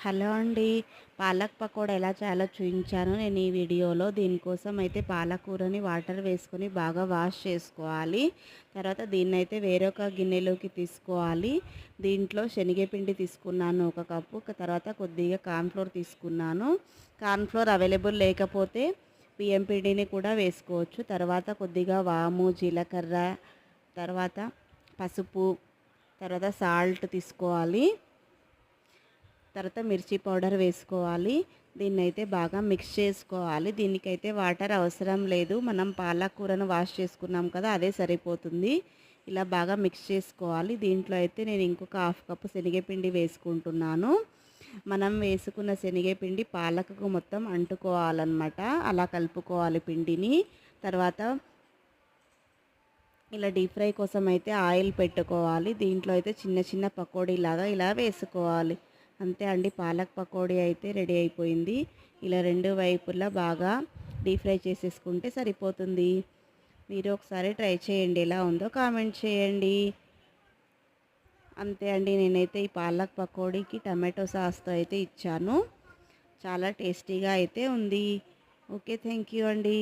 Hello అండి. పాలక్ పకోడా ఎలా చేయాలో చూయించాను నేను ఈ వీడియోలో. దీనికోసం అయితే పాలకూరని వాటర్ వేసుకొని బాగా వాష్ చేసుకోవాలి. తర్వాత దీన్నైతే వేరొక గిన్నెలోకి తీసుకోవాలి. దీంట్లో శనగపిండి తీసుకున్నాను 1 కప్పు. తర్వాత కొద్దిగా కార్న్‌ఫ్లోర్ తీసుకున్నాను. కార్న్‌ఫ్లోర్ అవైలబుల్ లేకపోతే బియ్యం పిండిని కూడా వేసుకోవచ్చు. తర్వాత కొద్దిగా వాము, జీలకర్ర, తర్వాత పసుపు, తర్వాత సాల్ట్ తీసుకోవాలి. తర్వాత మిర్చి పౌడర్ వేసుకోవాలి. దీన్నైతే బాగా మిక్స్ చేసుకోవాలి. దీనికైతే వాటర్ అవసరం లేదు. మనం పాలకూరను వాష్ చేసుకున్నాం కదా, అదే సరిపోతుంది. ఇలా బాగా మిక్స్ చేసుకోవాలి. దీంట్లో అయితే నేను ఇంకొక హాఫ్ కప్పు శనగపిండి వేసుకుంటున్నాను. మనం వేసుకున్న శనగపిండి పాలకకు మొత్తం అంటుకోవాలన్నమాట. అలా కలుపుకోవాలి పిండిని. తర్వాత ఇలా డీప్ ఫ్రై కోసం అయితే ఆయిల్ పెట్టుకోవాలి. దీంట్లో అయితే చిన్న చిన్న పకోడీలాగా ఇలా వేసుకోవాలి. అంతే అండి, పాలక్ పకోడీ అయితే రెడీ అయిపోయింది. ఇలా 2 వైపులా బాగా డీప్ ఫ్రై చేసేసుకుంటే సరిపోతుంది. మీరు ఒకసారి ట్రై చేయండి, ఎలా ఉందో కామెంట్ చేయండి. అంతే అండి, నేనైతే ఈ పాలక్ పకోడీకి టమాటో సాస్తో అయితే ఇచ్చాను. చాలా టేస్టీగా అయితే ఉంది. ఓకే, థ్యాంక్ యూ అండి.